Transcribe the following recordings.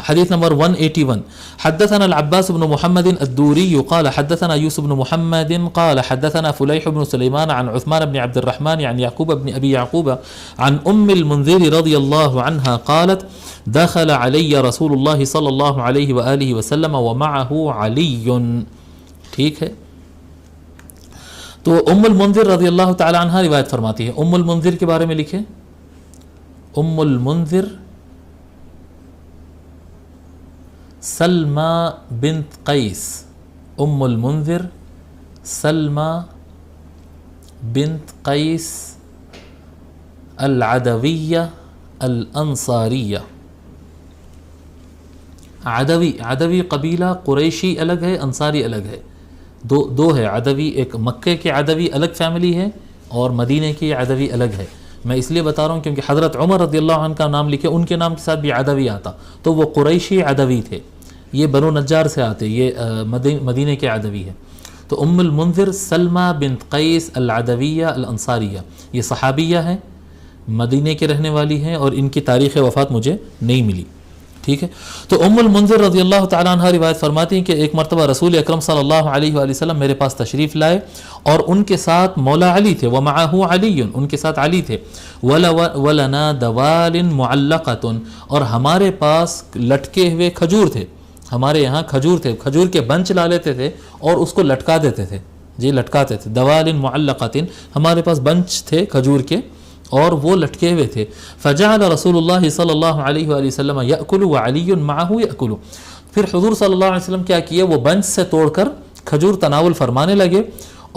حدیث نمبر 181. حدثنا العباس بن محمد الدوري قال حدثنا يوسف بن محمد قال حدثنا فليح بن سليمان عن عثمان بن عبد الرحمن عن يعقوب بن أبي يعقوب عن المنذر رضي الله عنها قالت دخل علي رسول الله صلى الله عليه وآله وسلم ومعه علي. ٹھیک ہے. تو المنذر رضی اللہ تعالی عنہ روایت فرماتی ہے. المنذر کے بارے میں لکھے المنذر سلمى بنت قیس. المنذر سلمى بنت قیس العدویہ الانصاریہ. عدوی قبیلہ قریشی الگ ہے، انصاری الگ ہے. دو ہے عدوی. ایک مکے کے عدوی الگ فیملی ہے اور مدینے کی عدوی الگ ہے. میں اس لیے بتا رہا ہوں کیونکہ حضرت عمر رضی اللہ عنہ کا نام لکھے، ان کے نام کے ساتھ بھی عدوی آتا، تو وہ قریشی عدوی تھے. یہ بنو نجار سے آتے، یہ مدینے کے عدوی ہے. تو المنذر سلمى بنت قیس العدویہ الانصاریہ، یہ صحابیہ ہیں، مدینے کے رہنے والی ہیں، اور ان کی تاریخ وفات مجھے نہیں ملی. ٹھیک ہے. تو المنذر رضی اللہ تعالیٰ عنہ روایت فرماتی ہیں کہ ایک مرتبہ رسول اکرم صلی اللہ علیہ وآلہ وسلم میرے پاس تشریف لائے اور ان کے ساتھ مولا علی تھے. ومعه علی، ان کے ساتھ علی تھے. ولنا دوال معلقۃ، اور ہمارے پاس لٹکے ہوئے کھجور تھے. ہمارے یہاں کھجور تھے، کھجور کے بنچ لا لیتے تھے اور اس کو لٹکا دیتے تھے. جی لٹکاتے تھے. دوال معلقۃ، ہمارے پاس بنچ تھے کھجور کے اور وہ لٹکے ہوئے تھے. فجعل رسول اللہ صلی اللہ علیہ وآلہ وسلم یأکل وعلی معه یأکل. پھر حضور صلی اللہ علیہ وسلم کیا کیے، وہ بنچ سے توڑ کر کھجور تناول فرمانے لگے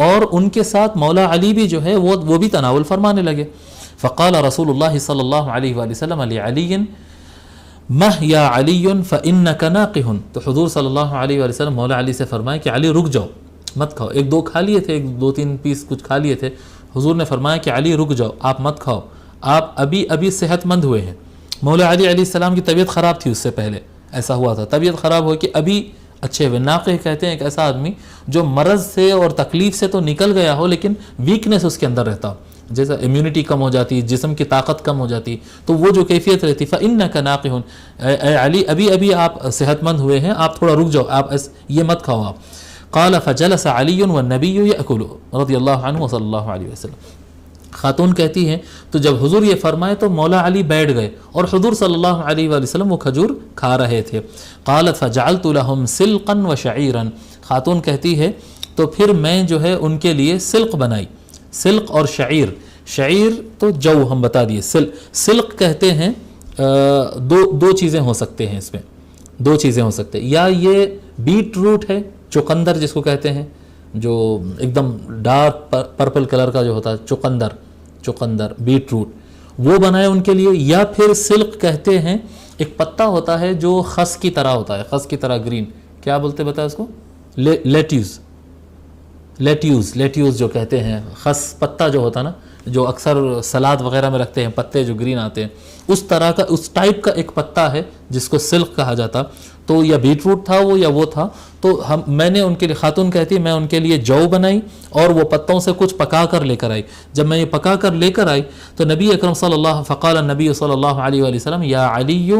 اور ان کے ساتھ مولا علی بھی جو ہے وہ بھی تناول فرمانے لگے. فقال رسول اللہ صلی اللہ علیہ وآلہ وسلم لعلی مہ یا علی فإنک ناقح. تو حضور صلی اللہ علیہ وآلہ وسلم مولا علی سے فرمائے کہ علی رک جاؤ، مت کھاؤ. ایک دو کھا لیے تھے، ایک دو تین پیس کچھ کھا لیے تھے. حضور نے فرمایا کہ علی رک جاؤ، آپ مت کھاؤ، آپ ابھی صحت مند ہوئے ہیں. مولا علی علیہ السلام کی طبیعت خراب تھی، اس سے پہلے ایسا ہوا تھا، طبیعت خراب ہو کہ ابھی اچھے ہوئے. ناقح کہتے ہیں ایک ایسا آدمی جو مرض سے اور تکلیف سے تو نکل گیا ہو لیکن ویکنس اس کے اندر رہتا ہو، جیسا امیونٹی کم ہو جاتی، جسم کی طاقت کم ہو جاتی، تو وہ جو کیفیت رہتی. فإنک ناقح، اے علی ابھی آپ صحت مند ہوئے ہیں، آپ تھوڑا رک جاؤ، آپ یہ مت کھاؤ آپ. قال فجلس علی والنبی یأکل رضی اللہ عنہ صلی اللہ علیہ وسلم. خاتون کہتی ہیں تو جب حضور یہ فرمائے تو مولا علی بیٹھ گئے اور حضور صلی اللہ علیہ وآلہ وسلم وہ کھجور کھا رہے تھے. قالت فجعلت لهم سلقا وشعیرا. خاتون کہتی ہے تو پھر میں جو ہے ان کے لیے سلق بنائی. سلق اور شعیر، شعیر تو جو ہم بتا دیے. سلق کہتے ہیں دو چیزیں ہو سکتے ہیں، اس میں دو چیزیں ہو سکتے ہیں. یا یہ بیٹ روٹ ہے، چقندر جس کو کہتے ہیں، جو ایک دم ڈارک پرپل کلر کا جو ہوتا ہے، چقندر بیٹ روٹ، وہ بنائے ان کے لیے. یا پھر سلق کہتے ہیں ایک پتا ہوتا ہے جو خس کی طرح ہوتا ہے، خس کی طرح گرین، کیا بولتے بتا اس کو، لیٹیوز جو کہتے ہیں. خس پتا جو ہوتا نا، جو اکثر سلاد وغیرہ میں رکھتے ہیں، پتے جو گرین آتے ہیں، اس طرح کا، اس ٹائپ کا ایک پتا ہے جس کو سلق کہا جاتا. تو یا بیٹ روٹ تھا وہ یا وہ تھا. تو میں نے ان کے لیے، خاتون کہتی ہے میں ان کے لیے جو بنائی اور وہ پتوں سے کچھ پکا کر لے کر آئی. جب میں یہ پکا کر لے کر آئی تو نبی اکرم فقال النبی صلی اللہ علیہ وآلہ وسلم یا علی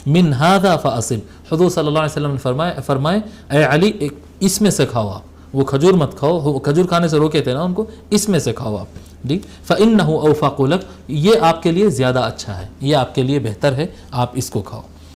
من هذا فاصل. حضور صلی اللہ علیہ وسلم نے فرمائے اے علی اس میں سے کھاؤ آپ. وہ کھجور مت کھاؤ، کھجور کھانے سے روکے تھے نا ان کو، اس میں سے کھاؤ آپ. ٹھیک. فإنه اوفق لک، یہ آپ کے لیے زیادہ اچھا ہے، یہ آپ کے لیے بہتر ہے، آپ اس کو کھاؤ.